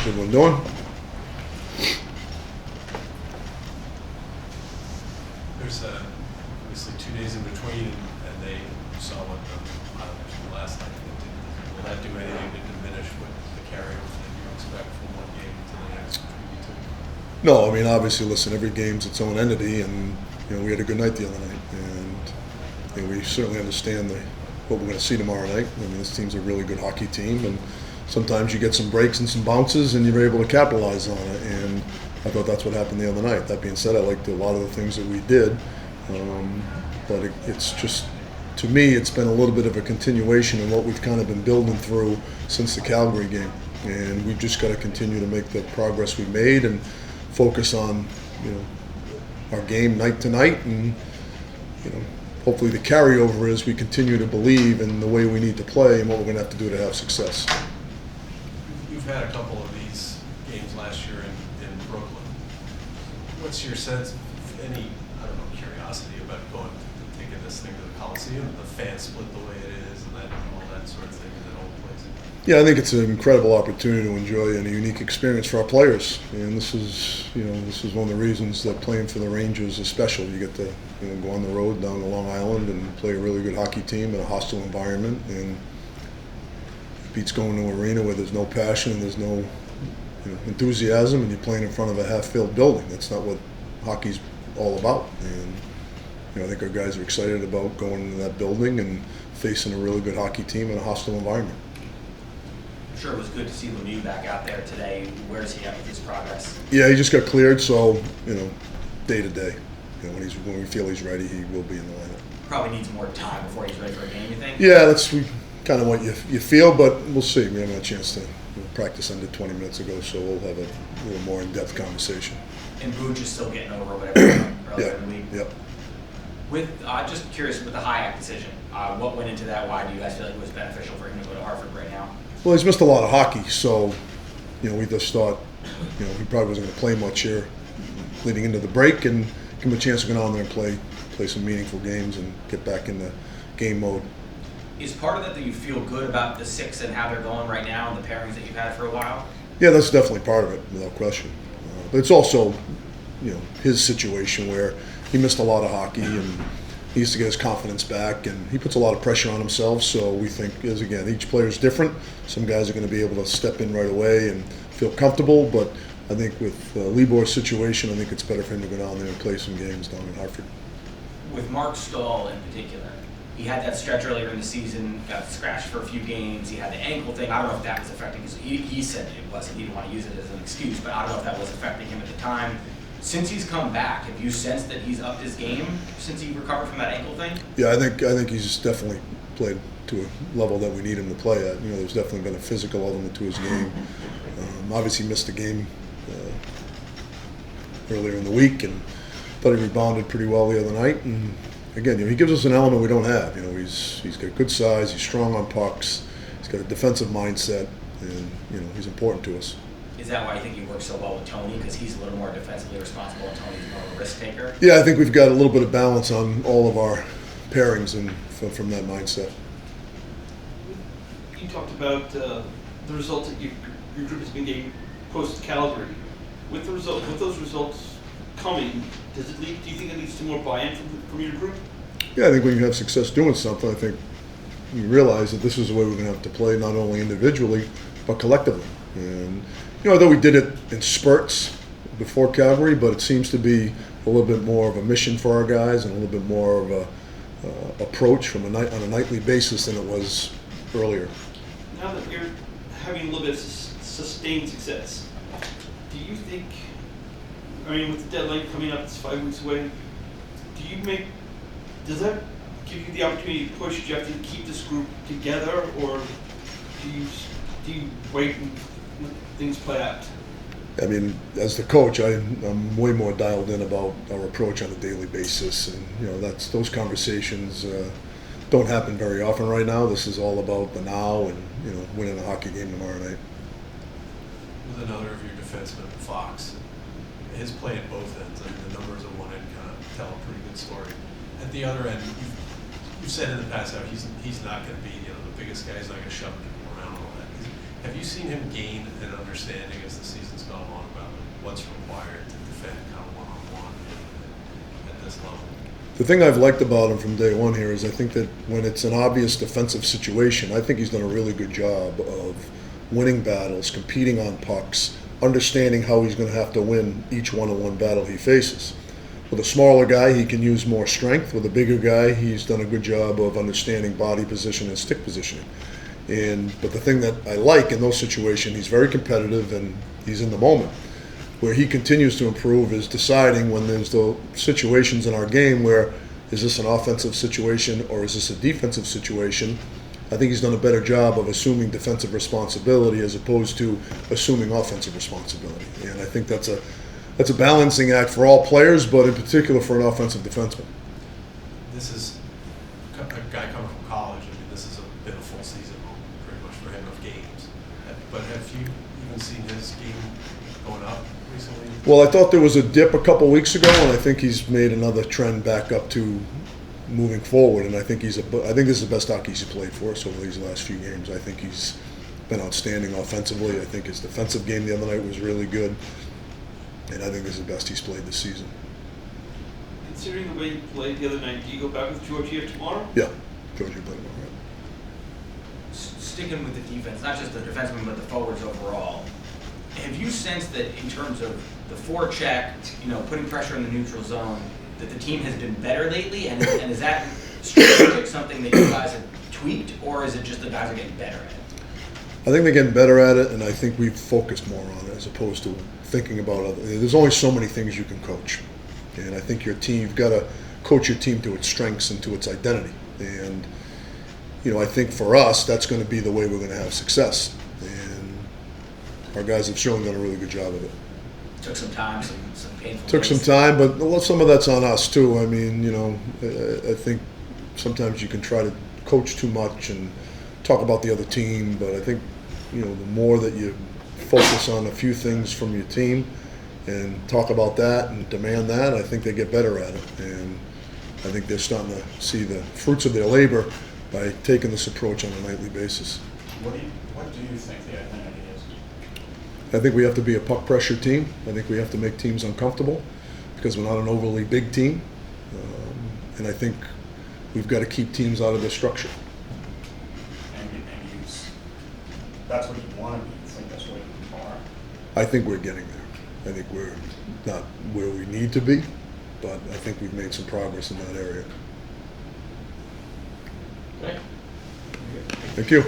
everyone doing? There's obviously 2 days in between, and they saw what the last night did. Will that do anything to diminish what the carryover that you expect from one game to the next between you two? No, I mean, obviously, listen, every game's its own entity, and we had a good night the other night, and we certainly understand what we're going to see tomorrow night. I mean, this team's a really good hockey team, and sometimes you get some breaks and some bounces, and you're able to capitalize on it. And I thought that's what happened the other night. That being said, I liked a lot of the things that we did, but it's just, to me, it's been a little bit of a continuation of what we've kind of been building through since the Calgary game, and we've just got to continue to make the progress we made and focus on, our game night to night, and hopefully the carryover is we continue to believe in the way we need to play and what we're going to have to do to have success. You've had a couple of these games last year in Brooklyn. What's your sense of any, curiosity about taking this thing to the Coliseum, the fan split the way it is, and all that sort of thing in that old place? Yeah, I think it's an incredible opportunity to enjoy and a unique experience for our players. And this is one of the reasons that playing for the Rangers is special. You get to go on the road down to Long Island and play a really good hockey team in a hostile environment, and it beats going to an arena where there's no passion and there's no enthusiasm, and you're playing in front of a half-filled building. That's not what hockey's all about. And I think our guys are excited about going into that building and facing a really good hockey team in a hostile environment. I'm sure it was good to see Lemieux back out there today. Where is he at with his progress? Yeah, he just got cleared, so day to day. When we feel he's ready, he will be in the lineup. Probably needs more time before he's ready for a game, you think? Yeah, that's kind of what you feel, but we'll see. We haven't had a chance to practice under 20 minutes ago, so we'll have a little more in-depth conversation. And Booch is still getting over whatever earlier in the week. Yep. With just curious with the Hayek decision, what went into that? Why do you guys feel like it was beneficial for him to go to Hartford right now? Well, he's missed a lot of hockey, so we just thought he probably wasn't going to play much here leading into the break, and give him a chance to get on there and play some meaningful games and get back into game mode. Is part of that you feel good about the six and how they're going right now and the pairings that you've had for a while? Yeah, that's definitely part of it, without question. But it's also, his situation where he missed a lot of hockey and he needs to get his confidence back, and he puts a lot of pressure on himself. So we think, each player is different. Some guys are going to be able to step in right away and feel comfortable, but I think with Libor's situation, I think it's better for him to go down there and play some games down in Hartford. With Mark Stahl in particular, he had that stretch earlier in the season, got scratched for a few games. He had the ankle thing. I don't know if that was affecting his. He said it wasn't. He didn't want to use it as an excuse, but I don't know if that was affecting him at the time. Since he's come back, have you sensed that he's upped his game since he recovered from that ankle thing? Yeah, I think he's definitely played to a level that we need him to play at. There's definitely been a physical element to his game. Obviously missed a game earlier in the week, and thought he rebounded pretty well the other night. And again, he gives us an element we don't have. He's got good size, he's strong on pucks, he's got a defensive mindset, and he's important to us. Is that why you think he works so well with Tony? Because he's a little more defensively responsible and Tony's more of a risk taker? Yeah, I think we've got a little bit of balance on all of our pairings and from that mindset. You talked about the results that your group has been getting post Calgary. With those results coming, do you think it leads to more buy-in from your group? Yeah, I think when you have success doing something, I think you realize that this is the way we're going to have to play, not only individually but collectively. And although we did it in spurts before Calgary, but it seems to be a little bit more of a mission for our guys and a little bit more of a approach on a nightly basis than it was earlier. Now that you're having a little bit of sustained success, do you think, with the deadline coming up, it's 5 weeks away, does that give you the opportunity to push? Do you have to keep this group together, or do you wait and let things play out? As the coach, I'm way more dialed in about our approach on a daily basis, and those conversations don't happen very often right now. This is all about the now and winning a hockey game tomorrow night. With another of your defensemen, Fox, his play at both ends. The numbers at one end kind of tell a pretty good story. At the other end, you've said in the past how he's not going to be the biggest guy. He's not going to shove people around and all that. Have you seen him gain an understanding as The thing I've liked about him from day one here is I think that when it's an obvious defensive situation, I think he's done a really good job of winning battles, competing on pucks, understanding how he's going to have to win each one-on-one battle he faces. With a smaller guy, he can use more strength. With a bigger guy, he's done a good job of understanding body position and stick positioning. But the thing that I like in those situations, he's very competitive and he's in the moment. Where he continues to improve is deciding when there's the situations in our game where is this an offensive situation or is this a defensive situation. I think he's done a better job of assuming defensive responsibility as opposed to assuming offensive responsibility. And I think that's a balancing act for all players, but in particular for an offensive defenseman. This is a guy coming from college. I mean, this has been a full season pretty much for him of games. But have you even seen his game going up recently? Well, I thought there was a dip a couple weeks ago, and I think he's made another trend back up to moving forward. And I think this is the best hockey he's played for us over these last few games. I think he's been outstanding offensively. I think his defensive game the other night was really good, and I think this is the best he's played this season. Considering the way you played the other night, do you go back with Georgiev tomorrow? Yeah, Georgie played well. Right? Sticking with the defense, not just the defensemen, but the forwards overall, have you sensed that in terms of the forecheck, putting pressure in the neutral zone, that the team has been better lately? And is that strategic something that you guys have tweaked, or is it just the guys are getting better at it? I think they're getting better at it, and I think we've focused more on it as opposed to thinking about other. There's only so many things you can coach, and I think you've got to coach your team to its strengths and to its identity. And I think for us, that's going to be the way we're going to have success. And our guys have certainly done a really good job of it. Took some time, some painful Took some days. time, but some of that's on us too. I mean, I think sometimes you can try to coach too much and talk about the other team, but I think, the more that you focus on a few things from your team and talk about that and demand that, I think they get better at it. And I think they're starting to see the fruits of their labor by taking this approach on a nightly basis. What do you think the identity is? I think we have to be a puck pressure team. I think we have to make teams uncomfortable because we're not an overly big team. And I think we've got to keep teams out of their structure. That's what you want to be. You think that's what you are? I think we're getting there. I think we're not where we need to be, but I think we've made some progress in that area. Okay. Thank you.